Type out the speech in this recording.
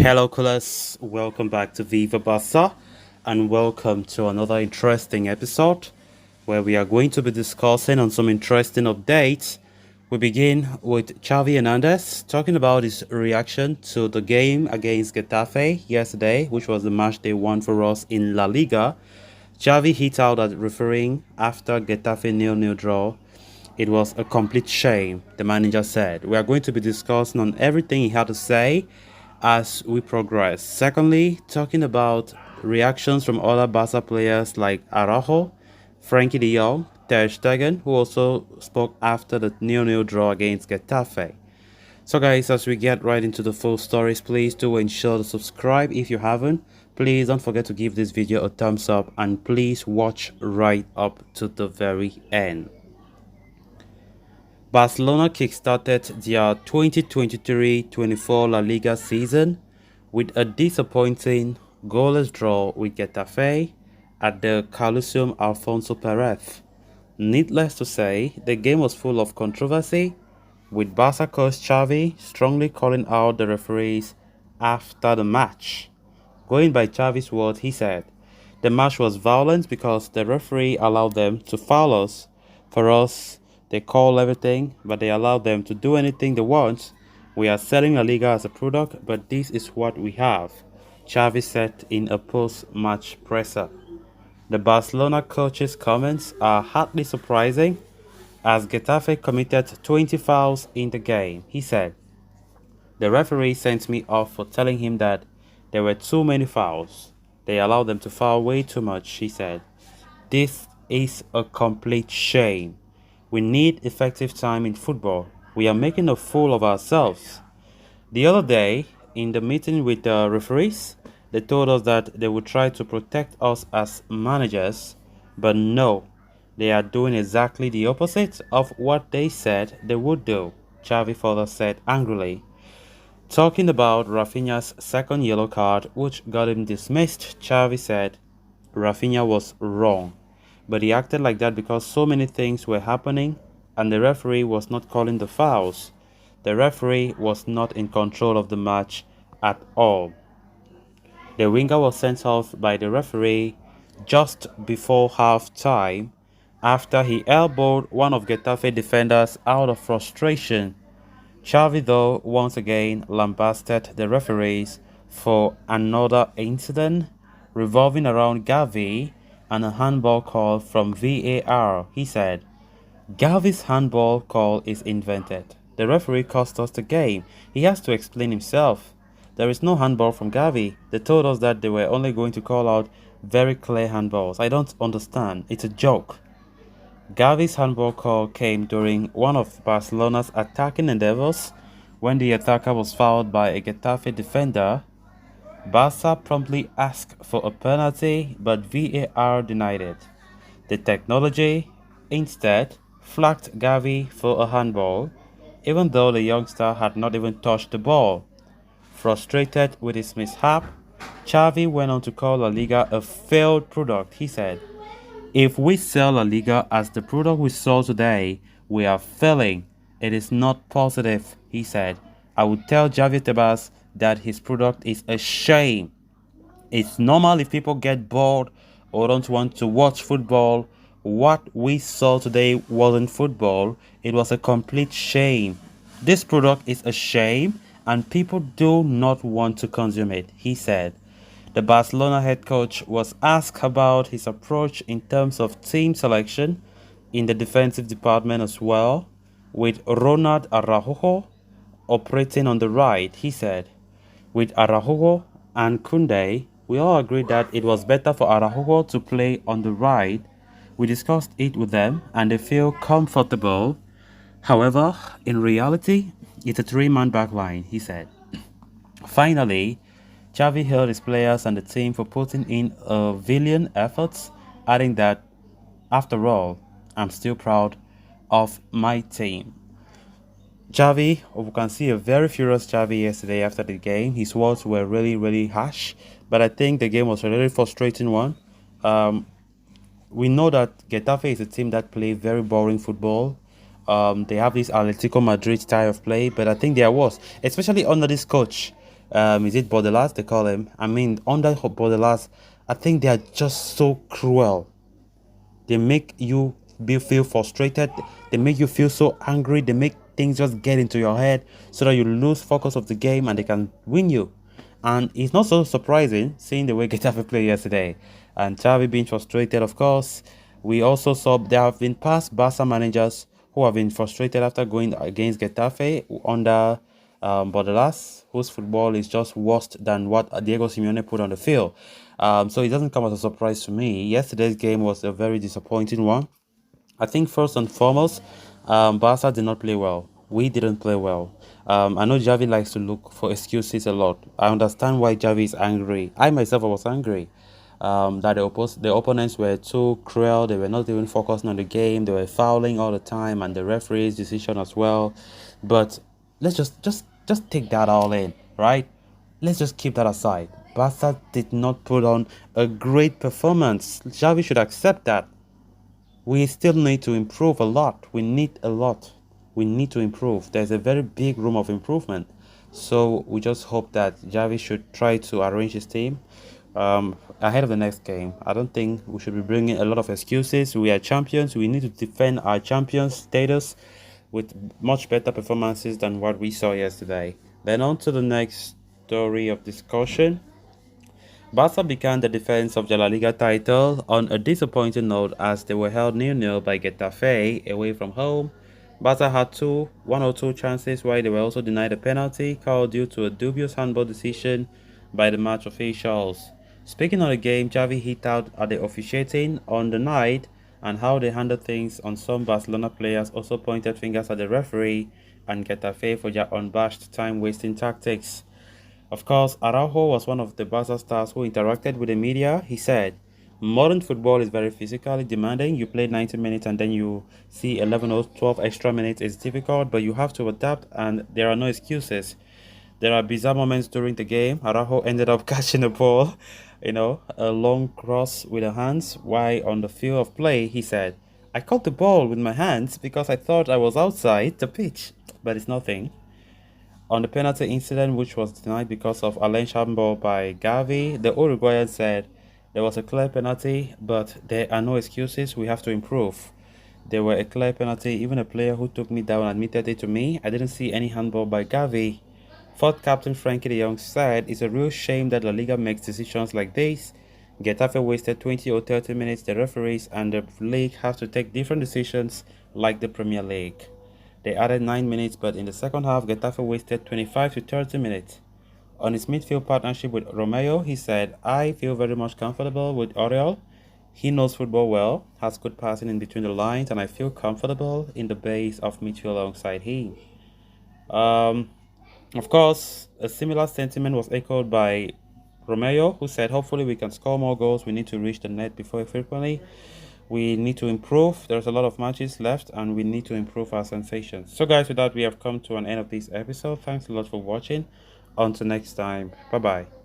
Hello, Coolers. Welcome back to Viva Barca and welcome to another interesting episode where we are going to be discussing on some interesting updates. We begin with Xavi Hernandez talking about his reaction to the game against Getafe yesterday, which was the match they won for us in La Liga. Xavi hit out at refereeing after Getafe nil-nil draw. It was a complete shame, the manager said. We are going to be discussing on everything he had to say as we progress. Secondly, talking about reactions from other Barca players like Araujo, Frankie de Jong, Ter Stegen, who also spoke after the nil-nil draw against Getafe. So guys, as we get right into the full stories, please do ensure to subscribe if you haven't. Please don't forget to give this video a thumbs up and please watch right up to the very end. Barcelona kickstarted their 2023-24 La Liga season with a disappointing goalless draw with Getafe at the Coliseum Alfonso Pérez. Needless to say, the game was full of controversy, with Barca coach Xavi strongly calling out the referees after the match. Going by Xavi's words, he said, "The match was violent because the referee allowed them to foul us. For us, they call everything, but they allow them to do anything they want. We are selling La Liga as a product, but this is what we have," Xavi said in a post-match presser. The Barcelona coach's comments are hardly surprising, as Getafe committed 20 fouls in the game. He said, "The referee sent me off for telling him that there were too many fouls. They allowed them to foul way too much," he said. "This is a complete shame. We need effective time in football. We are making a fool of ourselves." The other day, in the meeting with the referees, they told us that they would try to protect us as managers, but no, they are doing exactly the opposite of what they said they would do, Xavi further said angrily. Talking about Rafinha's second yellow card, which got him dismissed, Xavi said Rafinha was wrong, but he acted like that because so many things were happening and the referee was not calling the fouls. The referee was not in control of the match at all. The winger was sent off by the referee just before half-time after he elbowed one of Getafe defenders out of frustration. Xavi, though, once again lambasted the referees for another incident revolving around Xavi and a handball call from VAR. He said, "Gavi's handball call is invented. The referee cost us the game. He has to explain himself. There is no handball from Gavi. They told us that they were only going to call out very clear handballs. I don't understand. It's a joke." Gavi's handball call came during one of Barcelona's attacking endeavors when the attacker was fouled by a Getafe defender. Barca promptly asked for a penalty, but VAR denied it. The technology, instead, flagged Gavi for a handball, even though the youngster had not even touched the ball. Frustrated with his mishap, Xavi went on to call La Liga a failed product. He said, "If we sell La Liga as the product we saw today, we are failing. It is not positive," he said. "I would tell Javier Tebas that his product is a shame. It's normal if people get bored or don't want to watch football. What we saw today wasn't football. It was a complete shame. This product is a shame and people do not want to consume it," he said. The Barcelona head coach was asked about his approach in terms of team selection in the defensive department as well, with Ronald Araujo operating on the right. He said, "With Araujo and Koundé, we all agreed that it was better for Araujo to play on the right. We discussed it with them and they feel comfortable. However, in reality, it's a three-man backline," he said. Finally, Xavi hailed his players and the team for putting in a valiant efforts, adding that, "After all, I'm still proud of my team." Xavi, we can see a very furious Xavi yesterday after the game. His words were really harsh, but I think the game was a really frustrating one. We know that Getafe is a team that play very boring football. They have this Atletico Madrid style of play, but I think they are worse, especially under this coach. Is it Bordelas they call him? I mean, under Bordelas, I think they are just so cruel. They make you feel frustrated. They make you feel so angry. They make things just get into your head so that you lose focus of the game and they can win you. And it's not so surprising seeing the way Getafe played yesterday. And Xavi being frustrated, of course. We also saw there have been past Barca managers who have been frustrated after going against Getafe under Bordelas, whose football is just worse than what Diego Simeone put on the field. So it doesn't come as a surprise to me. Yesterday's game was a very disappointing one. I think first and foremost, Barca did not play well. We didn't play well. I know Xavi likes to look for excuses a lot. I understand why Xavi is angry. I myself was angry that the opponents were too cruel. They were not even focusing on the game. They were fouling all the time, and the referee's decision as well. But let's just take that all in, right? Let's just keep that aside. Barca did not put on a great performance. Xavi should accept that. We still need to improve a lot. We need a lot. We need to improve. There's a very big room of improvement. So we just hope that Xavi should try to arrange his team ahead of the next game. I don't think we should be bringing a lot of excuses. We are champions. We need to defend our champion status with much better performances than what we saw yesterday. Then on to the next story of discussion. Barca began the defense of the La Liga title on a disappointing note as they were held 0-0 by Getafe away from home. Barca had one or two chances while they were also denied a penalty called due to a dubious handball decision by the match officials. Speaking on the game, Xavi hit out at the officiating on the night and how they handled things on some Barcelona players also pointed fingers at the referee and Getafe for their unabashed time-wasting tactics. Of course, Araujo was one of the Barca stars who interacted with the media. He said, "Modern football is very physically demanding. You play 90 minutes and then you see 11 or 12 extra minutes. It's difficult, but you have to adapt and there are no excuses. There are bizarre moments during the game. Araujo ended up catching a ball, a long cross with the hands. While on the field of play, he said, I caught the ball with my hands because I thought I was outside the pitch, but it's nothing. On the penalty incident, which was denied because of Alain's handball by Xavi, the Uruguayan said there was a clear penalty, but there are no excuses. We have to improve. There were a clear penalty. Even a player who took me down admitted it to me. I didn't see any handball by Xavi. Fourth captain Frankie de Jong said, it's a real shame that La Liga makes decisions like this. Getafe wasted 20 or 30 minutes. The referees and the league have to take different decisions like the Premier League. They added 9 minutes, but in the second half, Getafe wasted 25 to 30 minutes. On his midfield partnership with Romeo, he said, I feel very much comfortable with Oriol. He knows football well, has good passing in between the lines, and I feel comfortable in the base of midfield alongside him. Of course, a similar sentiment was echoed by Romeo, who said, hopefully we can score more goals. We need to reach the net before frequently. We need to improve. There's a lot of matches left and we need to improve our sensations. So guys, with that, we have come to an end of this episode. Thanks a lot for watching. Until next time. Bye-bye.